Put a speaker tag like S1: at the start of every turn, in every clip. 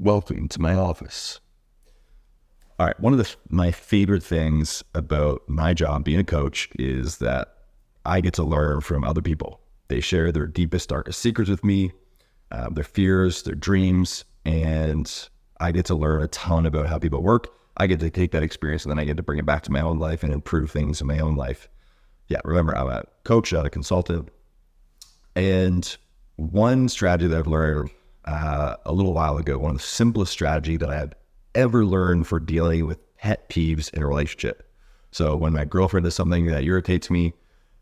S1: Welcome to my office. All right, one of my favorite things about my job being a coach is that I get to learn from other people. They share their deepest, darkest secrets with me, their fears, their dreams, and I get to learn a ton about how people work. I get to take that experience and then I get to bring it back to my own life and improve things in my own life. Yeah, remember, I'm a coach, not a consultant. And one strategy that I've learned a little while ago, one of the simplest strategy that I have ever learned for dealing with pet peeves in a relationship. So when my girlfriend does something that irritates me,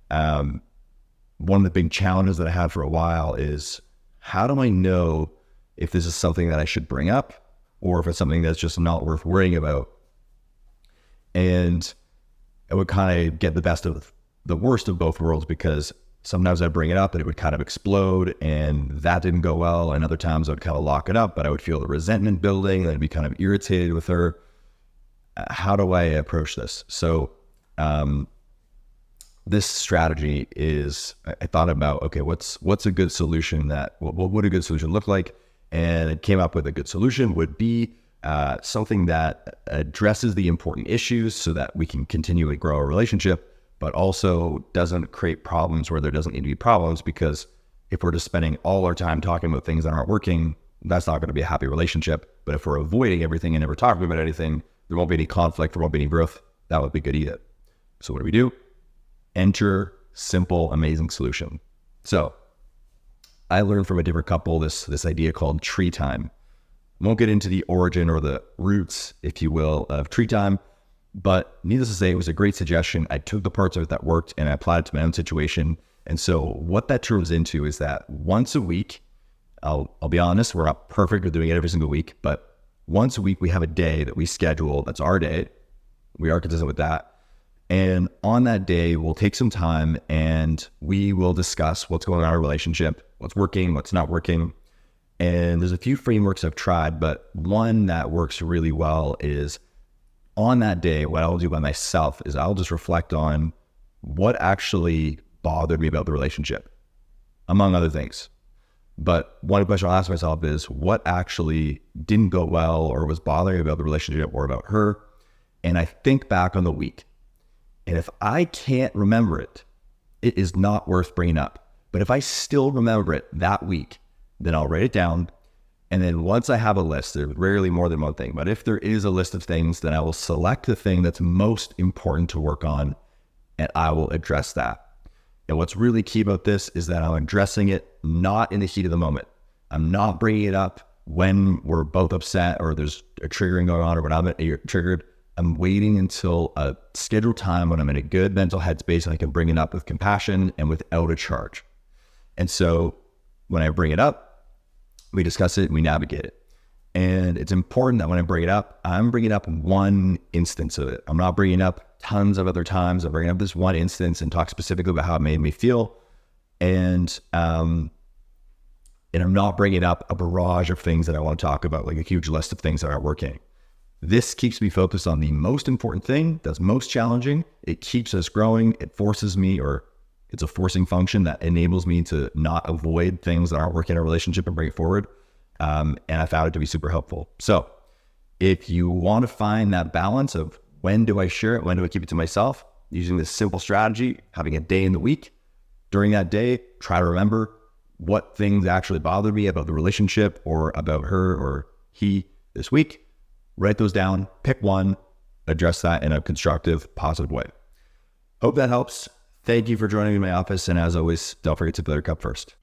S1: one of the big challenges that I had for a while is, how do I know if this is something that I should bring up or if it's something that's just not worth worrying about? And it would kind of get the best of the worst of both worlds, because sometimes I'd bring it up and it would kind of explode and that didn't go well. And other times I would kind of lock it up, but I would feel the resentment building and I'd be kind of irritated with her. How do I approach this? So this strategy is, I thought about, okay, what's a good solution what would a good solution look like? And it came up with a good solution would be something that addresses the important issues so that we can continually grow a relationship, but also doesn't create problems where there doesn't need to be problems. Because if we're just spending all our time talking about things that aren't working, that's not going to be a happy relationship. But if we're avoiding everything and never talking about anything, there won't be any conflict, there won't be any growth. That would be good either. So what do? Enter simple, amazing solution. So I learned from a different couple this idea called tree time. I won't get into the origin or the roots, if you will, of tree time, but needless to say, it was a great suggestion. I took the parts of it that worked and I applied it to my own situation. And so what that turns into is that once a week, I'll be honest, we're not perfect at doing it every single week, but once a week we have a day that we schedule. That's our day. We are consistent with that. And on that day, we'll take some time and we will discuss what's going on in our relationship, what's working, what's not working. And there's a few frameworks I've tried, but one that works really well is, on that day, what I'll do by myself is I'll just reflect on what actually bothered me about the relationship, among other things. But one question I'll ask myself is, what actually didn't go well or was bothering me about the relationship or about her? And I think back on the week. And if I can't remember it, it is not worth bringing up. But if I still remember it that week, then I'll write it down. And then once I have a list, there's rarely more than one thing, but if there is a list of things, then I will select the thing that's most important to work on and I will address that. And what's really key about this is that I'm addressing it not in the heat of the moment. I'm not bringing it up when we're both upset or there's a triggering going on or when I'm triggered. I'm waiting until a scheduled time when I'm in a good mental headspace and I can bring it up with compassion and without a charge. And so when I bring it up, we discuss it and we navigate it. And it's important that when I bring it up, I'm bringing up one instance of it. I'm not bringing up tons of other times. I'm bringing up this one instance and talk specifically about how it made me feel. And I'm not bringing up a barrage of things that I want to talk about, like a huge list of things that aren't working. This keeps me focused on the most important thing that's most challenging. It keeps us growing. It forces me, or it's a forcing function that enables me to not avoid things that aren't working in a relationship and bring it forward. And I found it to be super helpful. So if you want to find that balance of when do I share it, when do I keep it to myself, using this simple strategy, having a day in the week, during that day, try to remember what things actually bothered me about the relationship or about her or he this week. Write those down, pick one, address that in a constructive, positive way. Hope that helps. Thank you for joining me in my office. And as always, don't forget to fill your cup first.